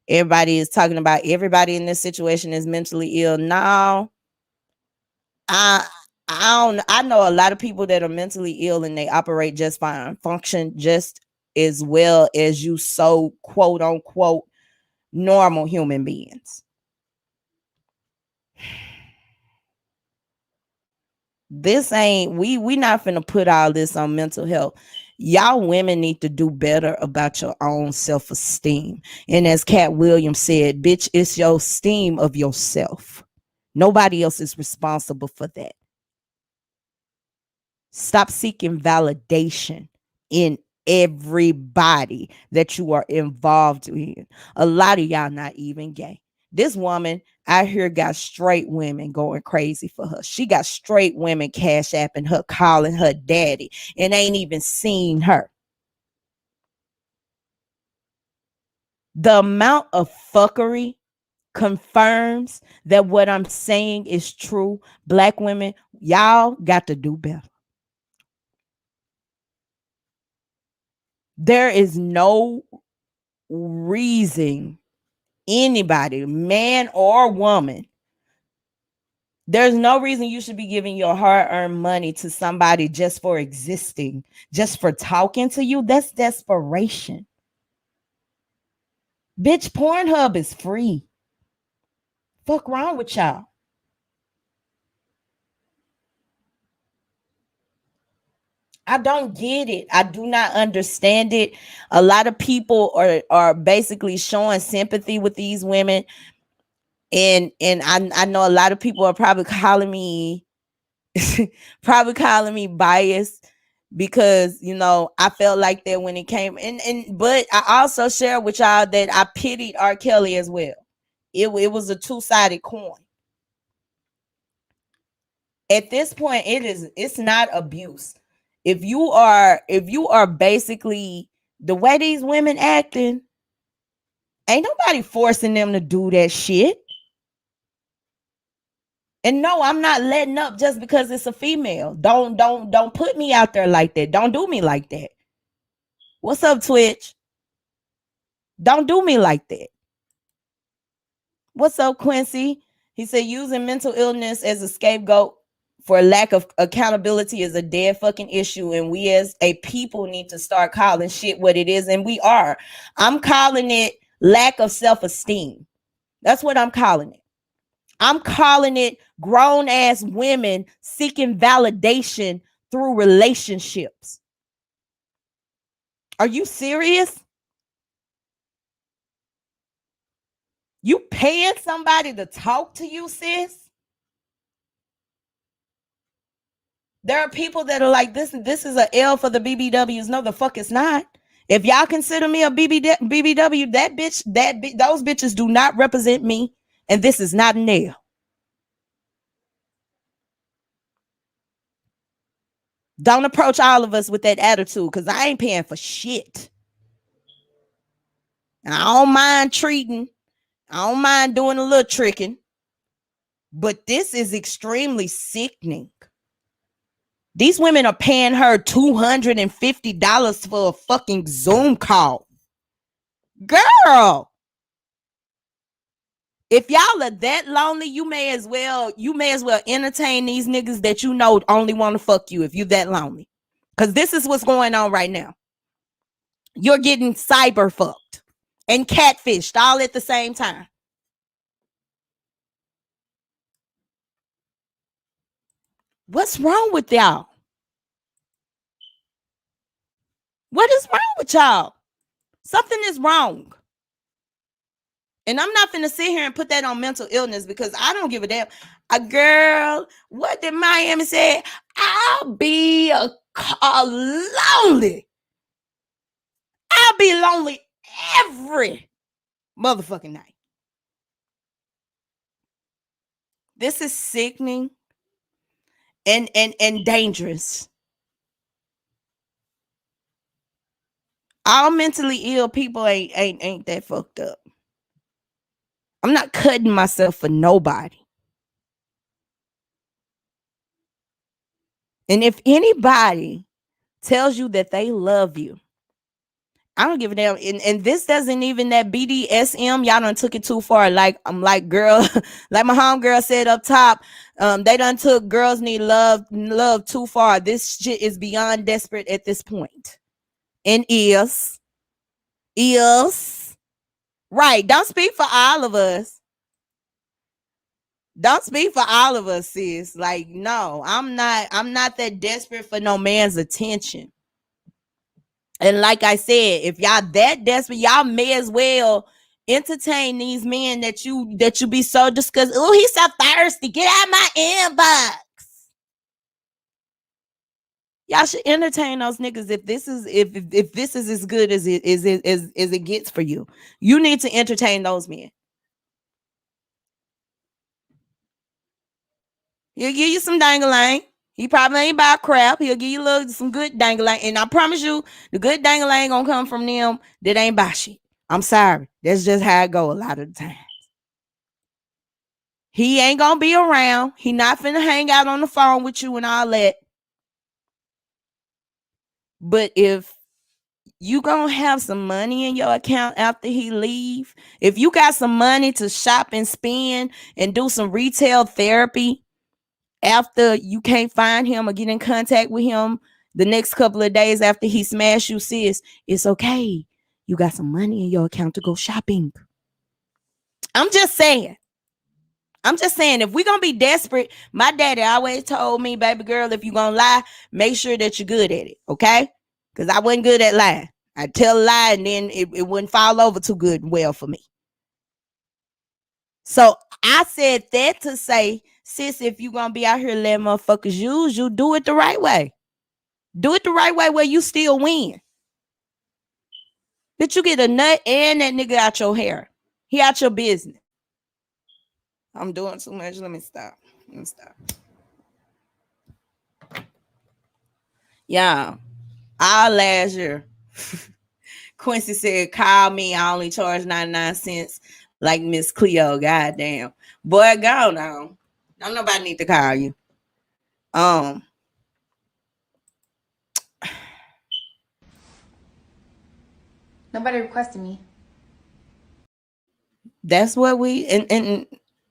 Everybody is talking about everybody in this situation is mentally ill. No, I I know a lot of people that are mentally ill and they operate just fine, function just as well as you so quote unquote normal human beings. This ain't we not finna put all this on mental health. Y'all women need to do better about your own self-esteem. And as Cat Williams said, bitch, it's your esteem of yourself. Nobody else is responsible for that. Stop seeking validation in everybody that you are involved in. A lot of y'all not even gay. This woman out here got straight women going crazy for her. She got straight women cash apping her, calling her daddy, and ain't even seen her. The amount of fuckery confirms that what I'm saying is true. Black women, y'all got to do better. There is no reason anybody, man or woman, there's no reason you should be giving your hard-earned money to somebody just for existing, just for talking to you. That's desperation. Bitch, Pornhub is free. Fuck wrong with y'all? I don't get it. I do not understand it. A lot of people are basically showing sympathy with these women. And I know a lot of people are probably calling me biased because I felt like that when it came and but I also share with y'all that I pitied R. Kelly as well. It was a two-sided coin. At this point, it's not abuse. If you are basically the way these women acting, ain't nobody forcing them to do that shit. And no, I'm not letting up just because it's a female. Don't put me out there like that. Don't do me like that. What's up, Twitch? Don't do me like that. What's up, Quincy? He said using mental illness as a scapegoat for lack of accountability is a dead fucking issue. And we as a people need to start calling shit what it is. And we are. I'm calling it lack of self-esteem. That's what I'm calling it. I'm calling it grown ass women seeking validation through relationships. Are you serious? You paying somebody to talk to you, sis? There are people that are like, this is a L for the BBWs. No, the fuck it's not. If y'all consider me a BBW, those bitches do not represent me, and this is not an L. Don't approach all of us with that attitude, because I ain't paying for shit. And I don't mind treating. I don't mind doing a little tricking. But this is extremely sickening. These women are paying her $250 for a fucking Zoom call. Girl. If y'all are that lonely, you may as well entertain these niggas that you know only want to fuck you if you that lonely. Because this is what's going on right now. You're getting cyber fucked and catfished all at the same time. What's wrong with y'all? What is wrong with y'all? Something is wrong. And I'm not finna sit here and put that on mental illness because I don't give a damn. A girl, what did Miami say? I'll be lonely. I'll be lonely every motherfucking night. This is sickening and dangerous. All mentally ill people ain't that fucked up. I'm not cutting myself for nobody. And if anybody tells you that they love you, I don't give a damn. And this doesn't even that BDSM. Y'all done took it too far. Like I'm like, girl, like my homegirl said up top, they done took girls need love too far. This shit is beyond desperate at this point. And is right. Don't speak for all of us. Don't speak for all of us, sis. Like, no, I'm not that desperate for no man's attention. And like I said, if y'all that desperate, y'all may as well entertain these men that you be so disgusted. Oh, he's so thirsty. Get out of my inbox. Y'all should entertain those niggas if this is if this is as good as it gets for you. You need to entertain those men. He'll give you some dangling. He probably ain't about crap. He'll give you some good dangling. And I promise you, the good dangling ain't gonna come from them that ain't buy shit. I'm sorry. That's just how it go a lot of the time. He ain't gonna be around. He not finna hang out on the phone with you and all that. But if you gonna have some money in your account after he leave, if you got some money to shop and spend and do some retail therapy after you can't find him or get in contact with him the next couple of days after he smashed you, sis, it's okay. You got some money in your account to go shopping. I'm just saying, if we're going to be desperate, my daddy always told me, baby girl, if you're going to lie, make sure that you're good at it, okay? Because I wasn't good at lying. I'd tell a lie and then it wouldn't fall over too good and well for me. So I said that to say, sis, if you're going to be out here letting motherfuckers use you, do it the right way. Do it the right way where you still win. That you get a nut and that nigga out your hair. He out your business. I'm doing too much. Let me stop. Yeah. All last year, Quincy said, call me. I only charge 99 cents like Miss Cleo. Goddamn. Boy, go now. Don't nobody need to call you. Nobody requested me. That's what we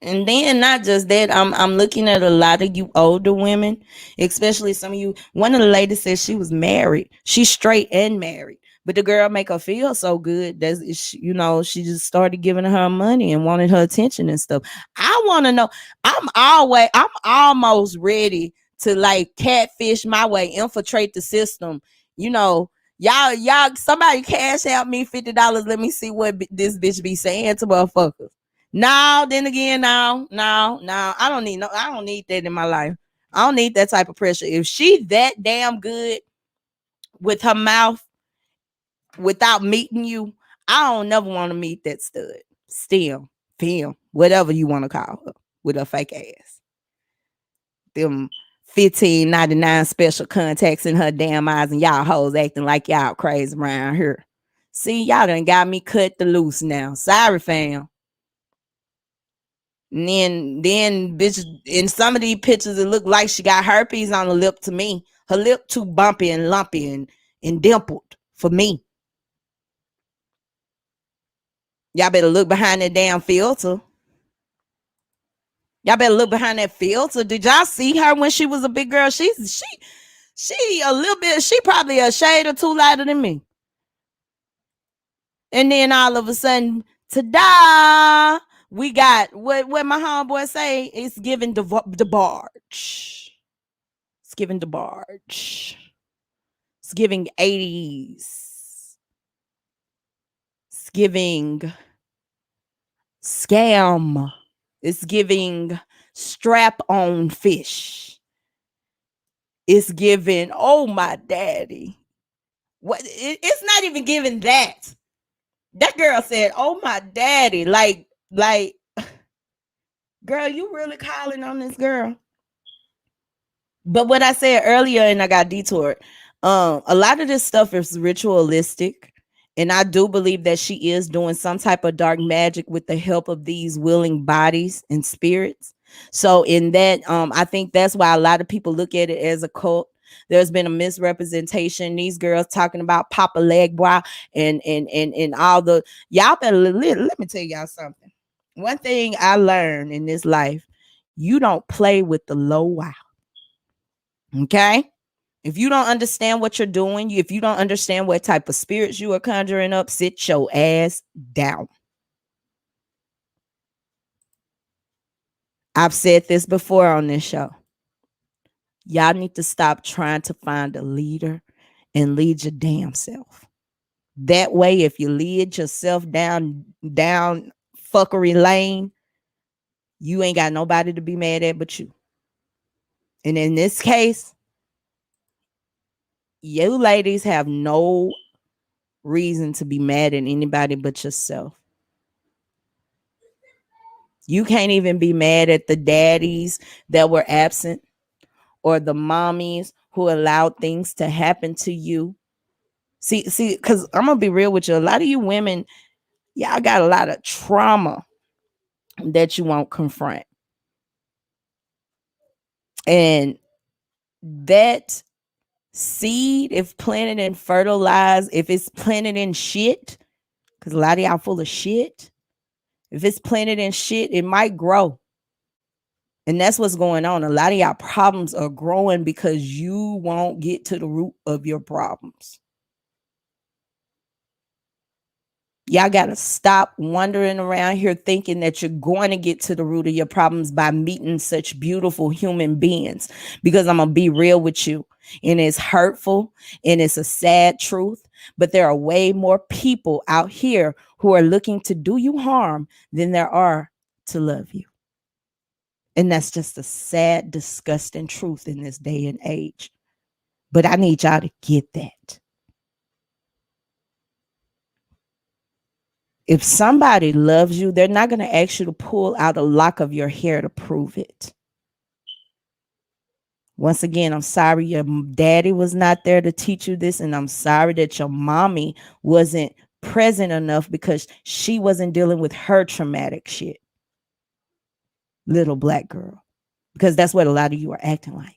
and then not just that. I'm looking at a lot of you older women, especially some of you. One of the ladies said she was married. She's straight and married, but the girl make her feel so good that she just started giving her money and wanted her attention and stuff. I want to know. I'm almost ready to like catfish my way, infiltrate the system. Y'all, somebody cash out me $50. Let me see what this bitch be saying to motherfuckers. No, then again, no. I don't need that in my life. I don't need that type of pressure. If she that damn good with her mouth without meeting you, I don't never want to meet that stud. Still, film, whatever you want to call her with her fake ass. Them $15.99 special contacts in her damn eyes, and y'all hoes acting like y'all crazy around here. See, y'all done got me cut the loose now. Sorry, fam. And then bitch, in some of these pictures, it looked like she got herpes on the lip to me. Her lip too bumpy and lumpy and dimpled for me. Y'all better look behind that damn filter. Y'all better look behind that filter. Did y'all see her when she was a big girl? She a little bit, she probably a shade or two lighter than me. And then all of a sudden, ta-da! We got what my homeboy say. It's giving the barge. It's giving the barge. It's giving 80s. It's giving scam. It's giving strap on fish. It's giving, oh my daddy. What? It's not even giving that. That girl said, oh my daddy. Like Girl, you really calling on this girl? But what I said earlier, and I got detoured, a lot of this stuff is ritualistic. And I do believe that she is doing some type of dark magic with the help of these willing bodies and spirits. So in that, I think that's why a lot of people look at it as a cult. There's been a misrepresentation. These girls talking about Papa Legbois and all the y'all better let me tell y'all something. One thing I learned in this life, you don't play with the low wow. Okay? If you don't understand what you're doing, if you don't understand what type of spirits you are conjuring up, sit your ass down. I've said this before on this show. Y'all need to stop trying to find a leader and lead your damn self. That way, if you lead yourself down fuckery lane, you ain't got nobody to be mad at but you. And in this case, you ladies have no reason to be mad at anybody but yourself. You can't even be mad at the daddies that were absent or the mommies who allowed things to happen to you. See, because I'm gonna be real with you. A lot of you women, y'all got a lot of trauma that you won't confront. And that seed, if planted and fertilized, if it's planted in shit, because a lot of y'all full of shit, if it's planted in shit, it might grow. And that's what's going on. A lot of y'all problems are growing because you won't get to the root of your problems. Y'all got to stop wandering around here thinking that you're going to get to the root of your problems by meeting such beautiful human beings. Because I'm going to be real with you. And it's hurtful and it's a sad truth. But there are way more people out here who are looking to do you harm than there are to love you. And that's just a sad, disgusting truth in this day and age. But I need y'all to get that. If somebody loves you, they're not going to ask you to pull out a lock of your hair to prove it. Once again, I'm sorry your daddy was not there to teach you this. And I'm sorry that your mommy wasn't present enough because she wasn't dealing with her traumatic shit. Little black girl. Because that's what a lot of you are acting like.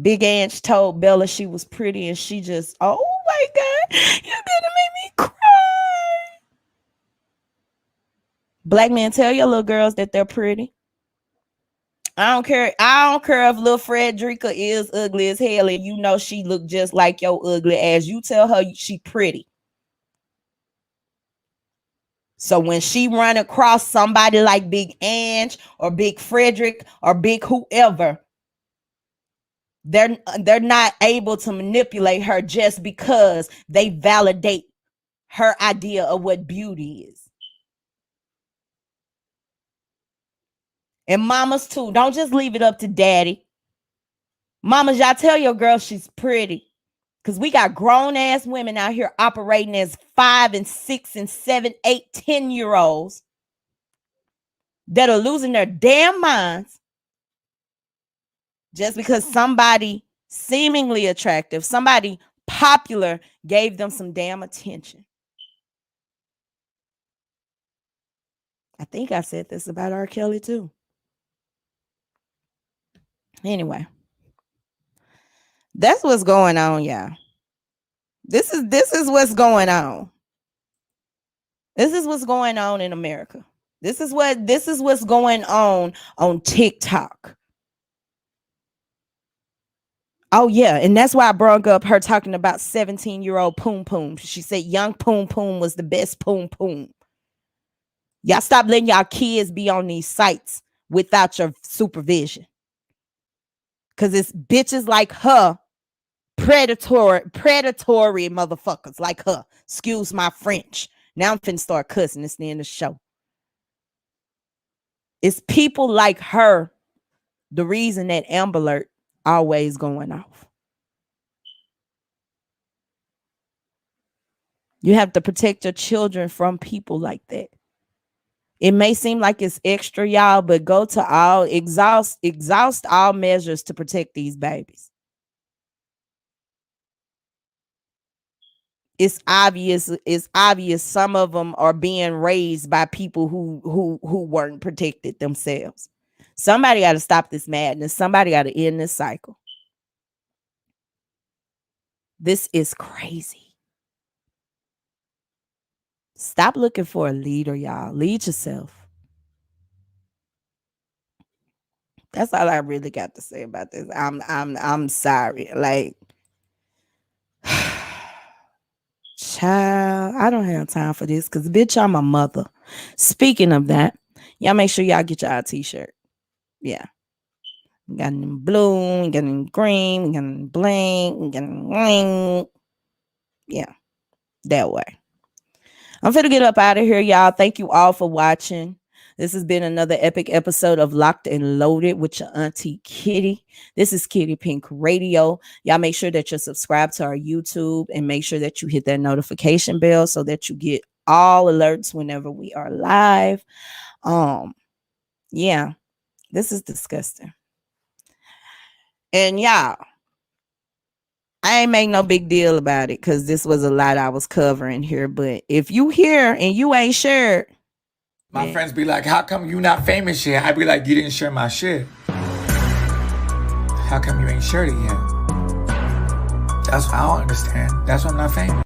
Big Ange told Bella she was pretty and she just, oh my God, you're gonna make me cry. Black men, tell your little girls that they're pretty. I don't care. I don't care if little Frederica is ugly as hell and you know she look just like your ugly ass. You tell her she pretty. So when she run across somebody like Big Ange or Big Frederick or Big whoever, they're not able to manipulate her just because they validate her idea of what beauty is. And mamas too. Don't just leave it up to daddy. Mamas, y'all tell your girl she's pretty. Because we got grown ass women out here operating as 5 and 6 and 7, 8, 10-year-olds that are losing their damn minds just because somebody seemingly attractive, somebody popular gave them some damn attention. I think I said this about R. Kelly too. Anyway, that's what's going on, y'all. This is what's going on. This is what's going on in America. This is what's going on TikTok. Oh yeah, and that's why I brought up her talking about 17-year-old Poom Poom. She said young Poom Poom was the best Poom Poom. Y'all stop letting y'all kids be on these sites without your supervision. Cause it's bitches like her, predatory motherfuckers like her. Excuse my French. Now I'm finna start cussing. It's the end of the show. It's people like her, the reason that Amber Alert always going off. You have to protect your children from people like that. It may seem like it's extra, y'all, but go to exhaust all measures to protect these babies. It's obvious some of them are being raised by people who weren't protected themselves. Somebody got to stop this madness. Somebody got to end this cycle. This is crazy. Stop looking for a leader, y'all. Lead yourself. That's all I really got to say about this. I'm sorry. Like, child, I don't have time for this because, bitch, I'm a mother. Speaking of that, y'all make sure y'all get y'all a t-shirt. Yeah. We got them blue, we got them green, we got them bling, we got them ring. Yeah, that way. I'm finna get up out of here, y'all. Thank you all for watching. This has been another epic episode of Locked and Loaded with your auntie Kitty. This is Kitty Pink Radio. Y'all make sure that you're subscribed to our YouTube and make sure that you hit that notification bell so that you get all alerts whenever we are live. Yeah, this is disgusting. And y'all, I ain't make no big deal about it because this was a lot I was covering here. But if you here and you ain't shared, my friends be like, how come you not famous yet? I be like, you didn't share my shit. How come you ain't shared it yet? That's what I don't understand. That's why I'm not famous.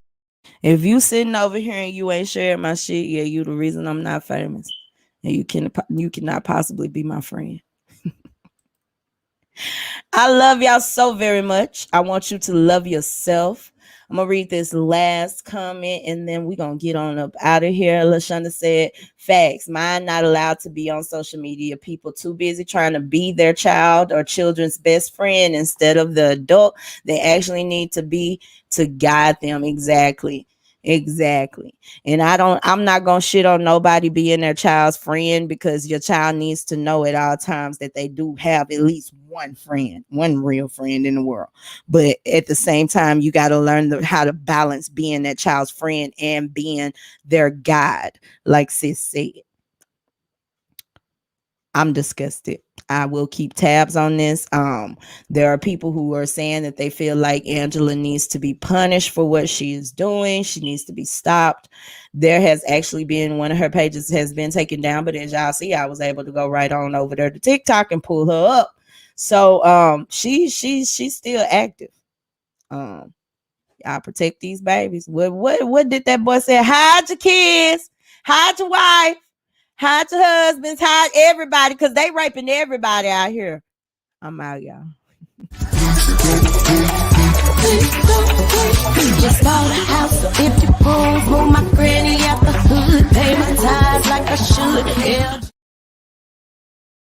If you sitting over here and you ain't sharing my shit, yeah, you the reason I'm not famous. And you cannot possibly be my friend. I love y'all so very much. I want you to love yourself. I'm going to read this last comment and then we're going to get on up out of here. LaShonda said, facts. Mine not allowed to be on social media. People too busy trying to be their child or children's best friend instead of the adult they actually need to be to guide them. Exactly. And I'm not gonna shit on nobody being their child's friend because your child needs to know at all times that they do have at least one friend, one real friend in the world. But at the same time, you got to learn how to balance being that child's friend and being their guide, like sis said. I'm disgusted. I will keep tabs on this. There are people who are saying that they feel like Angela needs to be punished for what she is doing. She needs to be stopped. There has actually been one of her pages has been taken down, but as y'all see, I was able to go right on over there to TikTok and pull her up. So she's still active. Y'all protect these babies. What did that boy say? Hide your kids, hide your wife. Hide your husbands, hide everybody, because they raping everybody out here. I'm out, y'all. Just bought a house, 50 rooms, move my granny out the hood, pay my tithes like I should. Yeah.